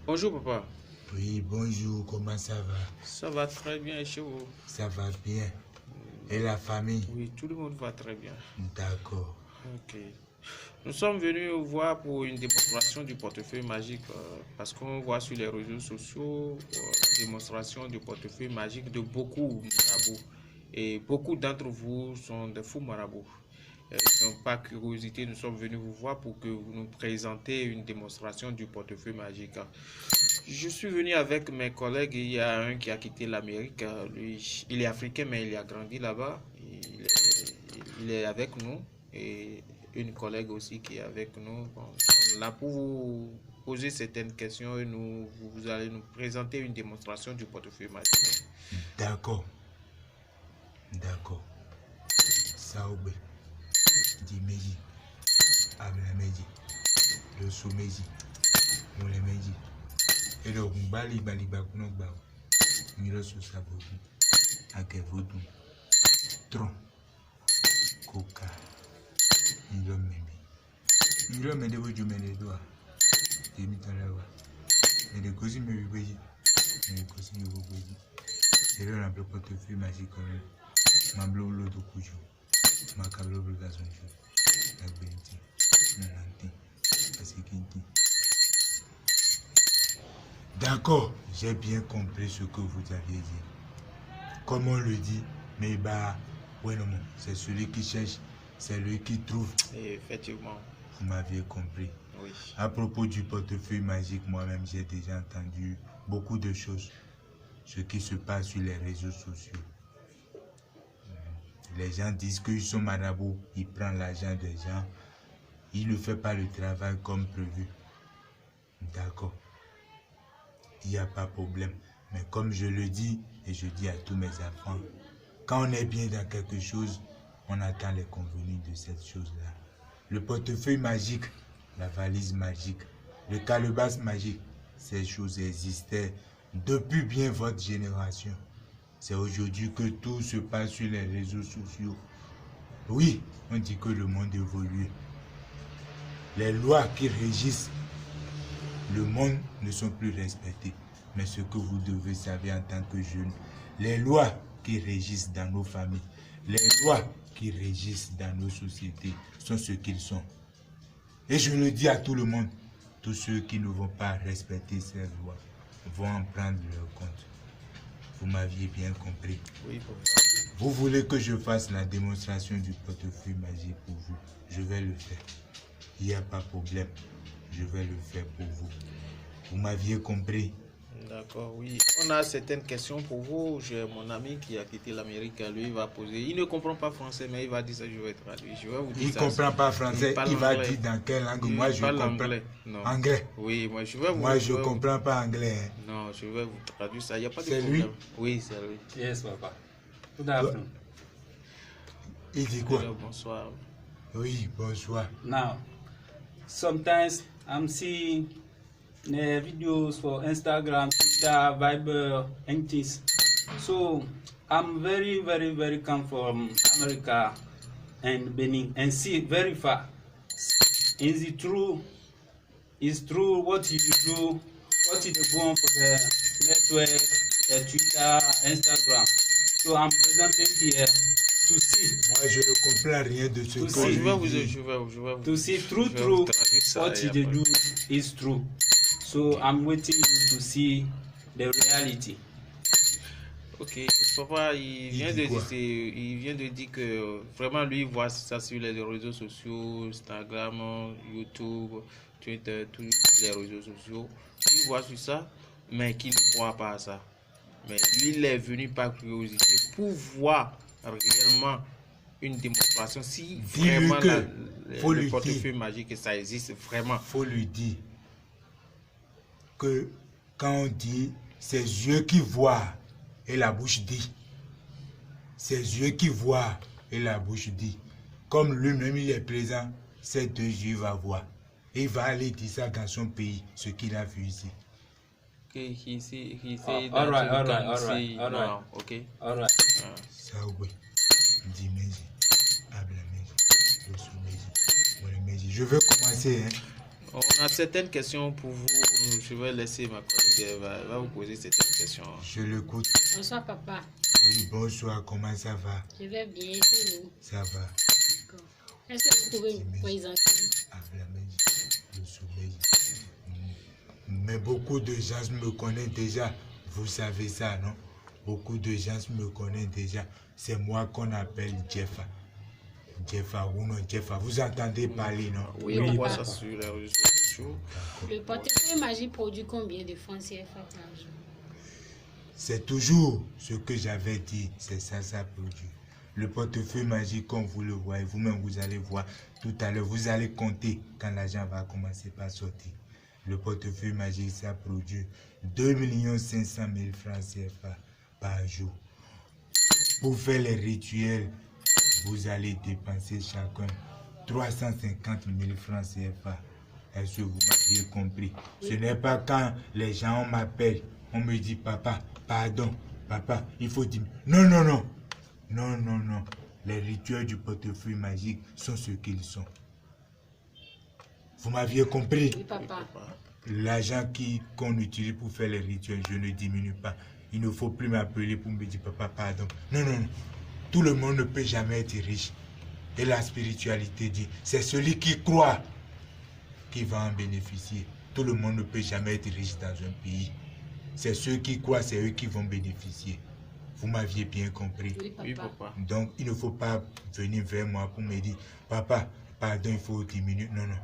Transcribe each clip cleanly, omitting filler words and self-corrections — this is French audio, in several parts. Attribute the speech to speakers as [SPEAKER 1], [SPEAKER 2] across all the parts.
[SPEAKER 1] Bonjour papa.
[SPEAKER 2] Oui, bonjour, comment ça va?
[SPEAKER 1] Ça va très bien chez vous?
[SPEAKER 2] Ça va bien. Et la famille?
[SPEAKER 1] Oui, tout le monde va très bien.
[SPEAKER 2] D'accord.
[SPEAKER 1] Ok. Nous sommes venus vous voir pour une démonstration du portefeuille magique parce qu'on voit sur les réseaux sociaux la démonstration du portefeuille magique de beaucoup marabouts. Et beaucoup d'entre vous sont des fous marabouts. Donc, par curiosité, nous sommes venus vous voir pour que vous nous présentez une démonstration du portefeuille magique. Je suis venu avec mes collègues. Il y a un qui a quitté l'Amérique. Lui, il est africain, mais il a grandi là-bas. Il est avec nous. Et une collègue aussi qui est avec nous. Bon, nous sommes là pour vous poser certaines questions et vous allez nous présenter une démonstration du portefeuille magique.
[SPEAKER 2] D'accord. D'accord. Saoube. Dimeji. Ablameji. Le soumeji. Molemeji. Et le rumbali balibakuno bao. Miro susaboku. Akevodu. Tron. Coca. Miro memi. Miro mende boju mende doa. Demi talawa. Mende kosi me bibeji. Mende kosi me bibeji. Et le rempli portefeuille magique comme ma bleu de couche, ma cablo de gazon, la béniti, la lantine, la sécurité. D'accord, j'ai bien compris ce que vous aviez dit. Comme on le dit, mais bah, ouais, non, c'est celui qui cherche, c'est lui qui trouve.
[SPEAKER 1] Et effectivement.
[SPEAKER 2] Vous m'aviez compris.
[SPEAKER 1] Oui.
[SPEAKER 2] À propos du portefeuille magique, moi-même, j'ai déjà entendu beaucoup de choses. Ce qui se passe sur les réseaux sociaux. Les gens disent qu'ils sont marabouts, ils prennent l'argent des gens, ils ne font pas le travail comme prévu. D'accord. Il n'y a pas de problème. Mais comme je le dis, et je dis à tous mes enfants, quand on est bien dans quelque chose, on attend les convenus de cette chose-là. Le portefeuille magique, la valise magique, le calebasse magique, ces choses existaient depuis bien votre génération. C'est aujourd'hui que tout se passe sur les réseaux sociaux. Oui, on dit que le monde évolue. Les lois qui régissent le monde ne sont plus respectées. Mais ce que vous devez savoir en tant que jeune, les lois qui régissent dans nos familles, les lois qui régissent dans nos sociétés sont ce qu'ils sont. Et je le dis à tout le monde, tous ceux qui ne vont pas respecter ces lois vont en prendre leur compte. Vous m'aviez bien compris.
[SPEAKER 1] Oui,
[SPEAKER 2] vous voulez que je fasse la démonstration du portefeuille magique pour vous? Je vais le faire. Il n'y a pas de problème. Je vais le faire pour vous. Vous m'aviez compris?
[SPEAKER 1] D'accord, oui. On a certaines questions pour vous. J'ai mon ami qui a quitté l'Amérique. Lui, il va poser. Il ne comprend pas français, mais il va dire ça. Je vais traduire. Je vais vous dire
[SPEAKER 2] il
[SPEAKER 1] ça.
[SPEAKER 2] Il ne comprend pas français. Il va dire dans quelle langue? Moi, je comprends.
[SPEAKER 1] Anglais. Non.
[SPEAKER 2] Anglais?
[SPEAKER 1] Oui, moi, je vais vous.
[SPEAKER 2] Moi, je ne comprends pas anglais. Hein.
[SPEAKER 1] Non, je vais vous traduire ça. Il n'y a pas de
[SPEAKER 2] problème.
[SPEAKER 1] C'est lui?
[SPEAKER 2] Oui,
[SPEAKER 1] c'est lui.
[SPEAKER 3] Yes, papa. Good afternoon.
[SPEAKER 2] Il dit quoi?
[SPEAKER 1] Hello, bonsoir.
[SPEAKER 2] Oui, bonsoir.
[SPEAKER 3] Now, sometimes I'm seeing the videos for Instagram, Twitter, Viber, and things. So I'm very come from America and Benin and see very far. Is it true? Is true what you do? What you go on for the network, the Twitter, Instagram? So I'm presenting here to see.
[SPEAKER 2] Moi, je ne comprends rien de ce que
[SPEAKER 1] je vais vous.
[SPEAKER 3] To see true what you do is true. So I'm waiting to see the reality.
[SPEAKER 1] Ok, papa, il vient de dire que vraiment lui il voit ça sur les réseaux sociaux, Instagram, YouTube, Twitter, tous les réseaux sociaux. Il voit sur ça, mais qu'il ne croit pas à ça. Mais lui, il est venu par curiosité pour voir réellement une démonstration si vraiment le portefeuille magique ça existe vraiment.
[SPEAKER 2] Faut lui dire que quand on dit ses yeux qui voient et la bouche dit, ses yeux qui voient et la bouche dit, comme lui-même il est présent, ses deux yeux va voir. Et il va aller dire ça dans son pays, ce qu'il a vu ici.
[SPEAKER 1] Okay, he said
[SPEAKER 3] all right.
[SPEAKER 1] Okay.
[SPEAKER 3] All right.
[SPEAKER 2] Saoube, Dimeji, Ablameji, Losumeji, Molemeji. Je veux commencer, hein.
[SPEAKER 1] On a certaines questions pour vous. Je vais laisser ma collègue, elle va vous poser certaines questions.
[SPEAKER 2] Je l'écoute.
[SPEAKER 4] Bonsoir papa.
[SPEAKER 2] Oui, bonsoir, comment ça va?
[SPEAKER 4] Je vais bien, c'est vous.
[SPEAKER 2] Ça va.
[SPEAKER 4] D'accord. Est-ce que vous pouvez vous présenter?
[SPEAKER 2] Le sommeil. Mais beaucoup de gens me connaissent déjà. Vous savez ça, non? Beaucoup de gens me connaissent déjà. C'est moi qu'on appelle Jeffa. Jeffa ou non Jeffa. Vous entendez parler, non?
[SPEAKER 1] Oui, on voit ça sur les réseaux sociaux.
[SPEAKER 4] Le portefeuille magique produit combien de francs CFA par jour?
[SPEAKER 2] C'est toujours ce que j'avais dit. C'est ça, ça produit. Le portefeuille magique, comme vous le voyez, vous-même, vous allez voir tout à l'heure. Vous allez compter quand l'argent va commencer par sortir. Le portefeuille magique, ça produit 2 500 000 francs CFA par jour. Pour faire les rituels, vous allez dépenser chacun 350 000 francs CFA. Est-ce que vous m'avez compris? Ce n'est pas quand les gens m'appellent, on me dit papa, pardon, papa, il faut dire non, non, non. Non, non, non. Les rituels du portefeuille magique sont ce qu'ils sont. Vous m'aviez compris?
[SPEAKER 4] Oui, papa.
[SPEAKER 2] L'argent qu'on utilise pour faire les rituels, je ne diminue pas. Il ne faut plus m'appeler pour me dire papa, pardon. Non, non, non. Tout le monde ne peut jamais être riche. Et la spiritualité dit, c'est celui qui croit qui va en bénéficier. Tout le monde ne peut jamais être riche dans un pays. C'est ceux qui croient, c'est eux qui vont bénéficier. Vous m'aviez bien compris.
[SPEAKER 4] Oui, papa.
[SPEAKER 1] Oui, papa.
[SPEAKER 2] Donc, il ne faut pas venir vers moi pour me dire, papa, pardon, il faut diminuer. Non, non.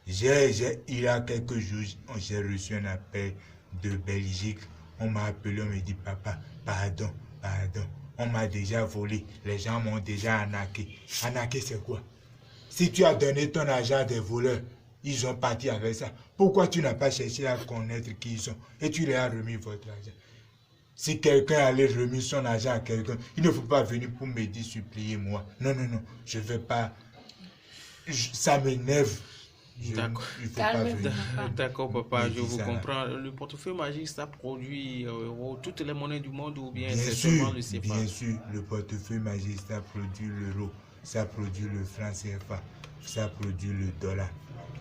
[SPEAKER 2] Il y a quelques jours, j'ai reçu un appel de Belgique. On m'a appelé, on me dit, papa, pardon, pardon. On m'a déjà volé. Les gens m'ont déjà arnaqué. Arnaqué, c'est quoi? Si tu as donné ton argent à des voleurs, ils ont parti avec ça. Pourquoi tu n'as pas cherché à connaître qui ils sont et tu leur as remis votre argent? Si quelqu'un allait remettre son argent à quelqu'un, il ne faut pas venir pour me dire supplier moi. Non, non, non, je ne vais pas. Ça m'énerve.
[SPEAKER 1] D'accord.
[SPEAKER 2] Il ne faut pas venir.
[SPEAKER 1] D'accord, papa,
[SPEAKER 2] Oui,
[SPEAKER 1] je vous
[SPEAKER 2] ça,
[SPEAKER 1] comprends. Le portefeuille magique, ça produit toutes les monnaies du monde ou bien
[SPEAKER 2] Bien
[SPEAKER 1] c'est
[SPEAKER 2] sûr,
[SPEAKER 1] seulement le CFA?
[SPEAKER 2] bien sûr, le portefeuille magique, ça produit l'euro, ça produit le franc CFA, ça produit le dollar.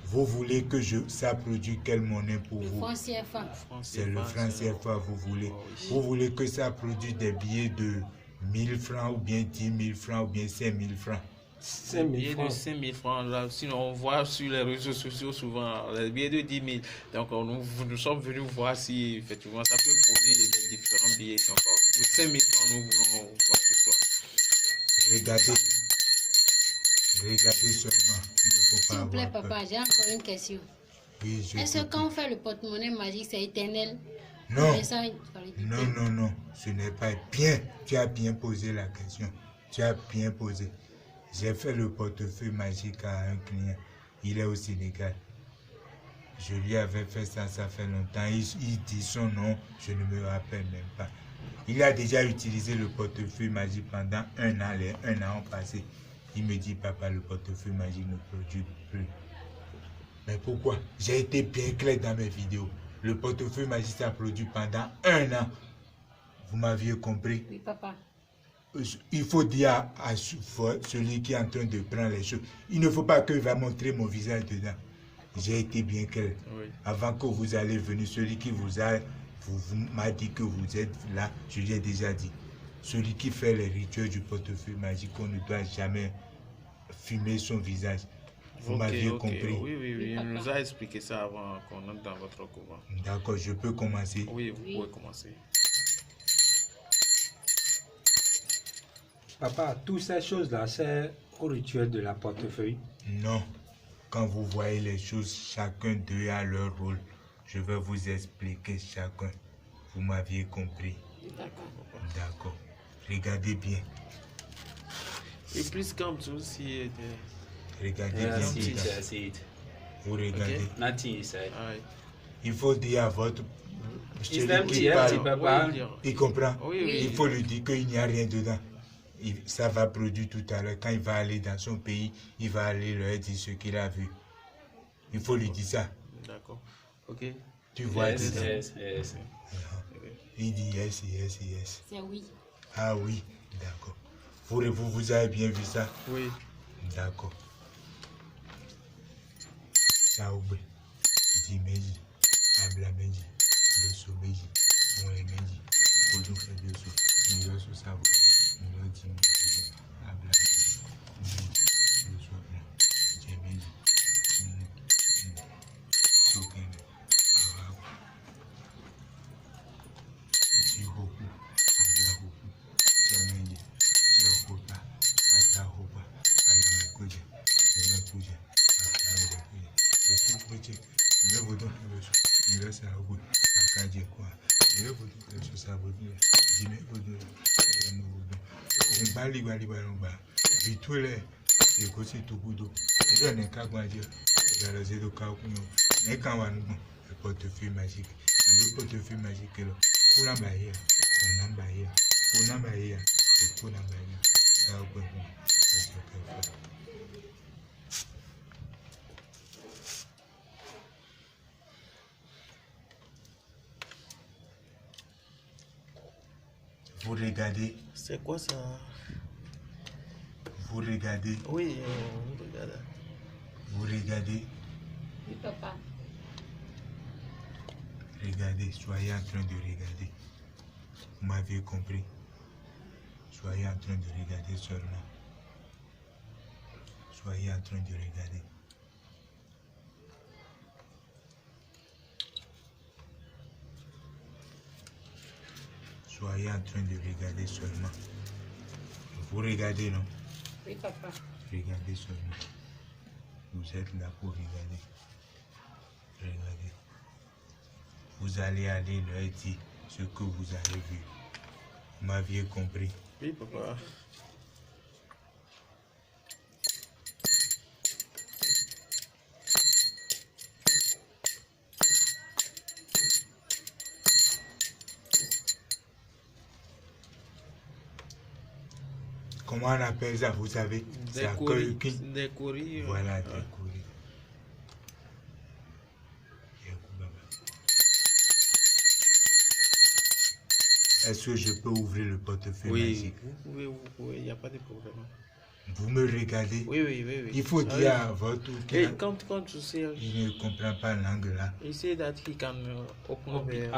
[SPEAKER 2] Vous voulez que ça produit quelle monnaie pour
[SPEAKER 4] Le
[SPEAKER 2] vous?
[SPEAKER 4] franc CFA.
[SPEAKER 2] C'est le franc CFA, vous voulez.
[SPEAKER 1] Oh, oui.
[SPEAKER 2] Vous voulez que ça produise des billets de 1000 francs ou bien 10 000 francs ou bien 5 000 francs.
[SPEAKER 3] 5
[SPEAKER 1] Billets
[SPEAKER 3] 000
[SPEAKER 1] de
[SPEAKER 3] francs.
[SPEAKER 1] 5 000 francs, là, sinon on voit sur les réseaux sociaux souvent les billets de 10 000. Donc nous sommes venus voir si effectivement ça peut produire les différents billets. Donc, pour 5 000 francs, nous voulons voir ce soir.
[SPEAKER 2] Regardez. Regardez seulement. Il ne faut pas
[SPEAKER 4] S'il vous plaît,
[SPEAKER 2] avoir peur.
[SPEAKER 4] papa, j'ai encore une question.
[SPEAKER 2] Oui, je
[SPEAKER 4] Est-ce que
[SPEAKER 2] t'écoute.
[SPEAKER 4] quand on fait le porte-monnaie magique, c'est éternel?
[SPEAKER 2] Non.
[SPEAKER 4] Mais ça, il fallait dire.
[SPEAKER 2] Non, non, non, ce n'est pas bien. Tu as bien posé la question. Tu as bien posé. J'ai fait le portefeuille magique à un client. Il est au Sénégal. Je lui avais fait ça fait longtemps. Il dit son nom, je ne me rappelle même pas. Il a déjà utilisé le portefeuille magique pendant 1 an. Les 1 an ont passé. Il me dit, papa, le portefeuille magique ne produit plus. Mais pourquoi? J'ai été bien clair dans mes vidéos. Le portefeuille magique ça produit pendant 1 an. Vous m'aviez compris?
[SPEAKER 4] Oui, papa.
[SPEAKER 2] Il faut dire à celui qui est en train de prendre les choses, il ne faut pas qu'il va montrer mon visage dedans. J'ai été bien clair.
[SPEAKER 1] Oui.
[SPEAKER 2] Avant que vous allez venir, celui qui vous m'a dit que vous êtes là, je lui ai déjà dit. Celui qui fait les rituels du portefeuille magique, on ne doit jamais filmer son visage. Vous m'aviez compris?
[SPEAKER 1] Oui, oui, oui.
[SPEAKER 4] Oui,
[SPEAKER 1] Il
[SPEAKER 4] papa.
[SPEAKER 1] nous a expliqué ça avant qu'on entre dans votre couvent.
[SPEAKER 2] D'accord, je peux commencer.
[SPEAKER 1] Oui, vous
[SPEAKER 4] Oui.
[SPEAKER 1] pouvez commencer.
[SPEAKER 3] Papa, toutes ces choses-là, c'est au rituel de la portefeuille.
[SPEAKER 2] Non. Quand vous voyez les choses, chacun d'eux a leur rôle. Je vais vous expliquer chacun. Vous m'aviez compris?
[SPEAKER 4] D'accord.
[SPEAKER 2] D'accord. Regardez bien.
[SPEAKER 1] Et plus comme tout, si.
[SPEAKER 2] Regardez
[SPEAKER 3] Yeah, I
[SPEAKER 2] bien.
[SPEAKER 3] see it,
[SPEAKER 2] dedans.
[SPEAKER 3] I see it.
[SPEAKER 2] Vous regardez.
[SPEAKER 1] Ok.
[SPEAKER 3] Nothing inside.
[SPEAKER 1] Ah, oui.
[SPEAKER 2] Il faut dire à votre... celui
[SPEAKER 3] empty,
[SPEAKER 2] qui
[SPEAKER 3] empty,
[SPEAKER 2] parle,
[SPEAKER 3] papa.
[SPEAKER 1] Oui, dire-
[SPEAKER 2] il comprend.
[SPEAKER 1] Oui, oui.
[SPEAKER 2] Il faut lui dire qu'il n'y a rien dedans. Ça va produire tout à l'heure. Quand il va aller dans son pays, il va aller leur dire ce qu'il a vu. Il faut lui dire ça.
[SPEAKER 1] D'accord. Ok.
[SPEAKER 2] Tu vois
[SPEAKER 3] Yes,
[SPEAKER 2] dedans.
[SPEAKER 3] yes, yes.
[SPEAKER 2] Il dit yes, yes, yes.
[SPEAKER 4] C'est oui.
[SPEAKER 2] Ah oui, d'accord. Vous avez bien vu ça?
[SPEAKER 1] Oui.
[SPEAKER 2] D'accord. Ça oublie. Je vous donne le sou. Je laisse à vous. À Kadje quoi. Je vous donne le sou. Ça vous dit. Je vous donne. On va libre. Vitule. Et que c'est tout boudou. Je n'ai qu'à dire. Je vais laisser le cas. Mais quand on va nous. Le portefeuille magique. Le portefeuille magique. Pour la bahia. On a bahia. Pour la bahia. Et pour la bahia. Ça va vous. Vous regardez.
[SPEAKER 1] C'est quoi ça?
[SPEAKER 2] Vous regardez.
[SPEAKER 1] Oui, on regarde.
[SPEAKER 2] Vous regardez.
[SPEAKER 4] Oui, papa.
[SPEAKER 2] Regardez, soyez en train de regarder. Vous m'avez compris. Soyez en train de regarder seulement. Soyez en train de regarder. Soyez en train de regarder seulement. Vous regardez, non?
[SPEAKER 4] Oui, papa.
[SPEAKER 2] Regardez seulement. Vous êtes là pour regarder. Regardez. Vous allez leur dire ce que vous avez vu. Vous m'aviez compris.
[SPEAKER 1] Oui, papa.
[SPEAKER 2] Comment on appelle ça, vous savez? C'est à
[SPEAKER 1] Des courriers.
[SPEAKER 2] Voilà, des courriers. Est-ce que je peux ouvrir le portefeuille magique?
[SPEAKER 1] Oui, vous pouvez, il n'y a pas de problème.
[SPEAKER 2] Vous me regardez?
[SPEAKER 1] Oui.
[SPEAKER 2] Il faut dire à votre
[SPEAKER 1] Et quand tu sais,
[SPEAKER 2] il ne comprend pas l'angle là.
[SPEAKER 1] he said that he can open the...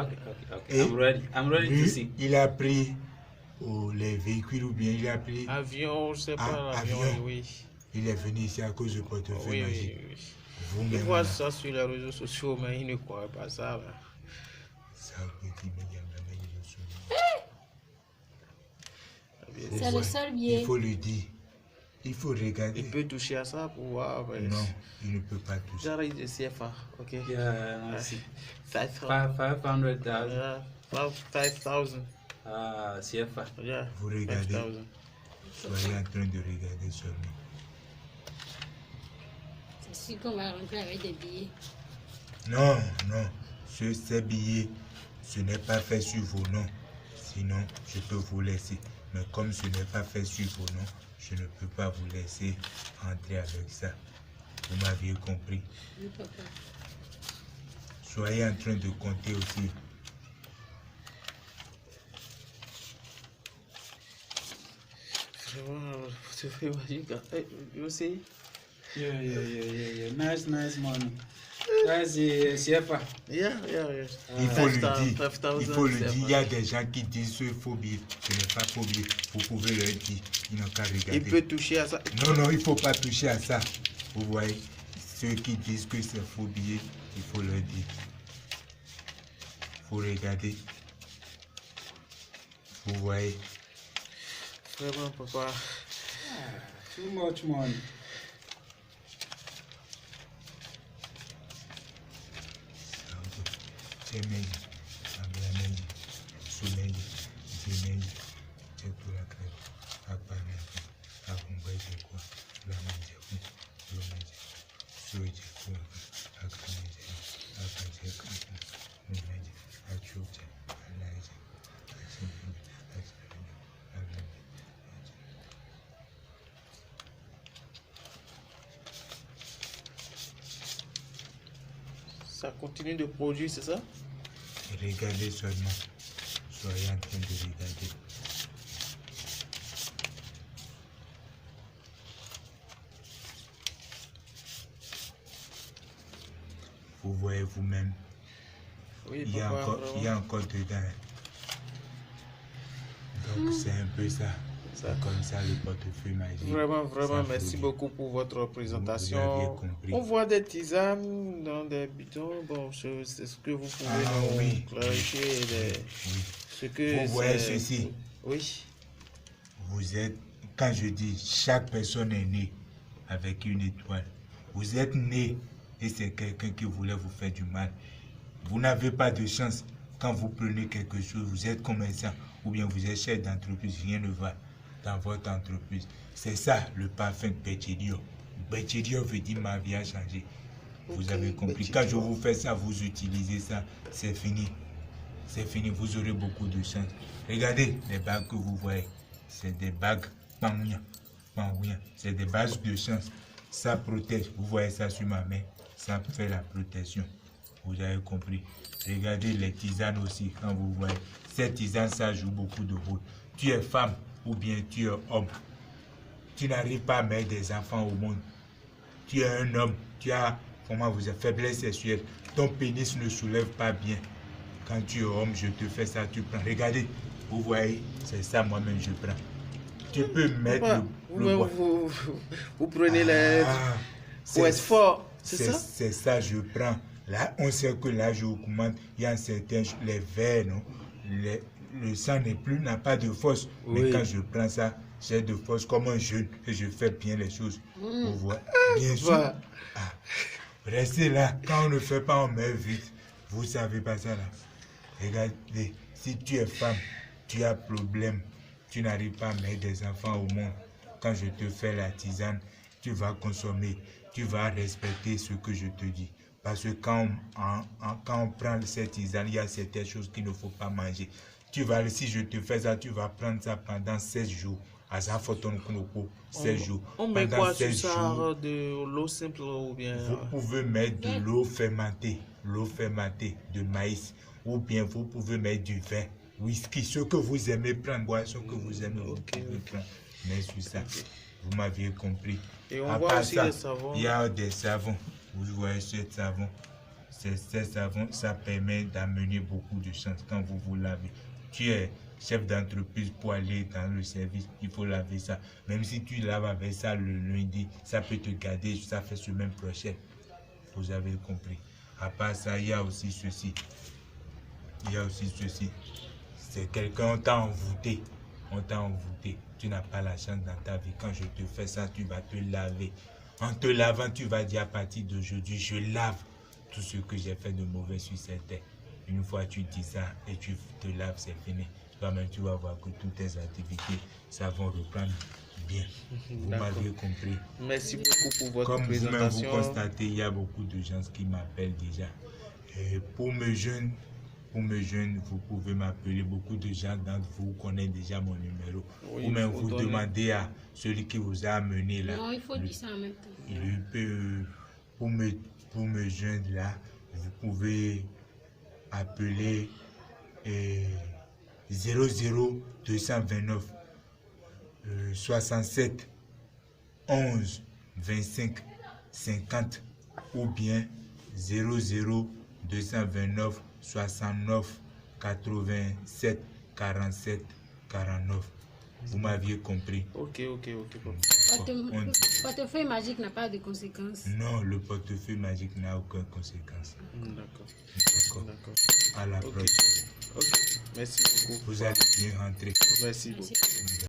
[SPEAKER 3] Okay. I'm ready to see.
[SPEAKER 2] Il a pris les véhicules ou bien il a pris
[SPEAKER 1] Avion, je sais pas, l'avion, oui.
[SPEAKER 2] Il est venu ici à cause du portefeuille magique.
[SPEAKER 1] Oui. Il
[SPEAKER 2] Vous-même
[SPEAKER 1] voit
[SPEAKER 2] là.
[SPEAKER 1] ça sur les réseaux sociaux, mais il ne croit pas ça. Là.
[SPEAKER 2] Ça petit
[SPEAKER 4] C'est le seul biais.
[SPEAKER 2] Il faut le dire. Il faut regarder.
[SPEAKER 1] Il peut toucher à ça pour voir. Mais...
[SPEAKER 2] Non, il ne peut pas toucher.
[SPEAKER 1] J'arrive de CFA, ok?
[SPEAKER 3] Yeah, I see.
[SPEAKER 1] 500,000.
[SPEAKER 3] 500,000.
[SPEAKER 1] 5,000.
[SPEAKER 3] CFA.
[SPEAKER 1] Yeah.
[SPEAKER 2] Vous regardez.
[SPEAKER 1] 5,000.
[SPEAKER 2] Soyez en train de regarder seulement.
[SPEAKER 4] C'est sûr qu'on va rentrer avec des billets.
[SPEAKER 2] Non. Ces billets, ce n'est pas fait sur vos noms. Sinon, je peux vous laisser. Mais comme ce n'est pas fait sur vos noms, je ne peux pas vous laisser entrer avec ça. Vous m'aviez compris.
[SPEAKER 4] Oui, papa.
[SPEAKER 2] Soyez en train de compter aussi.
[SPEAKER 1] Vraiment, c'est fait magique. You see?
[SPEAKER 3] Yeah. Nice money. That's CFA.
[SPEAKER 1] Yeah.
[SPEAKER 2] Il faut le dire.
[SPEAKER 1] 5,000
[SPEAKER 2] Il faut le
[SPEAKER 1] CFA.
[SPEAKER 2] dire. Il y a des gens qui disent ce faux billet. Ce n'est pas faux billet. Vous pouvez leur dire. Ils n'ont qu'à regarder.
[SPEAKER 1] Il peut toucher à ça.
[SPEAKER 2] Non, il ne faut pas toucher à ça. Vous voyez, ceux qui disent que c'est faux billet, il faut leur dire. Il faut regarder. Vous voyez.
[SPEAKER 1] Vraiment, papa.
[SPEAKER 3] Too much money.
[SPEAKER 2] C'est méga. Ambiaméga. Souméga. Ziméga. C'est pour la crème. Appareil. Accompagné de quoi? La manger. Le manger. Souéga. Accompagné. Accompagné. Le manger. Achoucha. Alaïja.
[SPEAKER 1] Ça continue de produire, c'est ça?
[SPEAKER 2] Regardez seulement. Soyez en train de regarder. Vous voyez vous-même.
[SPEAKER 1] Oui,
[SPEAKER 2] Il y a encore dedans. Donc c'est un peu ça. C'est comme ça le portefeuille magique.
[SPEAKER 1] Vraiment,
[SPEAKER 2] Ça
[SPEAKER 1] merci
[SPEAKER 2] vous-
[SPEAKER 1] beaucoup pour votre présentation.
[SPEAKER 2] Vous aviez compris.
[SPEAKER 1] On voit des tisanes dans des bidons. Bon, c'est ce que vous pouvez nous
[SPEAKER 2] oui.
[SPEAKER 1] clarifier.
[SPEAKER 2] Oui.
[SPEAKER 1] Ce que
[SPEAKER 2] Vous voyez
[SPEAKER 1] c'est-
[SPEAKER 2] ceci.
[SPEAKER 1] Oui.
[SPEAKER 2] Vous êtes, quand je dis chaque personne est née avec une étoile, vous êtes né et c'est quelqu'un qui voulait vous faire du mal. Vous n'avez pas de chance. Quand vous prenez quelque chose, vous êtes commerçant ou bien vous êtes chef d'entreprise, rien ne va dans votre entreprise. C'est ça le parfum Betchedio. Betchedio veut dire ma vie a changé. Vous avez compris. Quand je vous fais ça, vous utilisez ça, c'est fini. C'est fini, vous aurez beaucoup de chance. Regardez les bagues que vous voyez. C'est des bagues pangouya. C'est des bagues de chance. Ça protège. Vous voyez ça sur ma main. Ça fait la protection. Vous avez compris. Regardez les tisanes aussi, quand vous voyez. Ces tisanes, ça joue beaucoup de rôle. Tu es femme ou bien tu es homme. Tu n'arrives pas à mettre des enfants au monde. Tu es un homme. Tu as, faiblesse sexuelle. Ton pénis ne soulève pas bien. Quand tu es homme, je te fais ça, tu prends. Regardez, vous voyez, c'est ça moi-même je prends. Tu peux mettre le bois.
[SPEAKER 1] Vous prenez les... Pour être fort, c'est ça?
[SPEAKER 2] C'est ça, je prends. Là, on sait que là, je augmente. Il y a certains, les vers, non? Le sang n'a pas de force. Oui. Mais quand je prends ça, j'ai de force comme un jeune et je fais bien les choses. Vous voyez, bien sûr. Restez là. Quand on ne fait pas, on meurt vite. Vous savez pas ça là. Regardez, si tu es femme, tu as problème, tu n'arrives pas à mettre des enfants au monde. Quand je te fais la tisane, tu vas consommer, tu vas respecter ce que je te dis. Parce que quand on prend cette tisane, il y a certaines choses qu'il ne faut pas manger. Si je te fais ça, tu vas prendre ça pendant 16 jours. À ça, faut ton 16 jours.
[SPEAKER 1] On met quoi sur ça? De l'eau simple ou bien...
[SPEAKER 2] Vous pouvez mettre de l'eau fermentée de maïs. Ou bien vous pouvez mettre du vin, whisky, ce que vous aimez prendre, boisson que vous aimez prendre. Mais sur ça, vous m'aviez compris.
[SPEAKER 1] Et on voit aussi des savons.
[SPEAKER 2] Il y a des savons. Vous voyez ce savon. Ces savons, ça permet d'amener beaucoup de chance quand vous vous lavez. Tu es chef d'entreprise pour aller dans le service, il faut laver ça. Même si tu laves avec ça le lundi, ça peut te garder, ça fait semaine prochaine. Vous avez compris. À part ça, il y a aussi ceci. C'est quelqu'un, on t'a envoûté. Tu n'as pas la chance dans ta vie. Quand je te fais ça, tu vas te laver. En te lavant, tu vas dire à partir d'aujourd'hui, je lave tout ce que j'ai fait de mauvais sur cette terre. Une fois tu dis ça et tu te laves, c'est fini. Toi-même, tu vas voir que toutes tes activités, ça va reprendre bien. Vous m'avez compris.
[SPEAKER 1] Merci beaucoup pour votre présentation.
[SPEAKER 2] Comme vous constatez, il y a beaucoup de gens qui m'appellent déjà. Et pour mes jeunes, vous pouvez m'appeler. Beaucoup de gens d'entre vous connaissent déjà mon numéro. Oui, ou même vous demandez à celui qui vous a amené là.
[SPEAKER 4] Non, il faut dire ça en même temps.
[SPEAKER 2] Il peut, pour me joindre là, vous pouvez appeler 00229 67 11 25 50 ou bien 00229 69 87 47 49. Vous m'aviez compris.
[SPEAKER 1] Ok.
[SPEAKER 4] Portefeuille magique n'a pas de conséquences.
[SPEAKER 2] Non, le portefeuille magique n'a aucune conséquence.
[SPEAKER 1] D'accord.
[SPEAKER 2] À la prochaine.
[SPEAKER 1] Ok. Merci beaucoup.
[SPEAKER 2] Vous allez bien rentrer.
[SPEAKER 1] Merci beaucoup.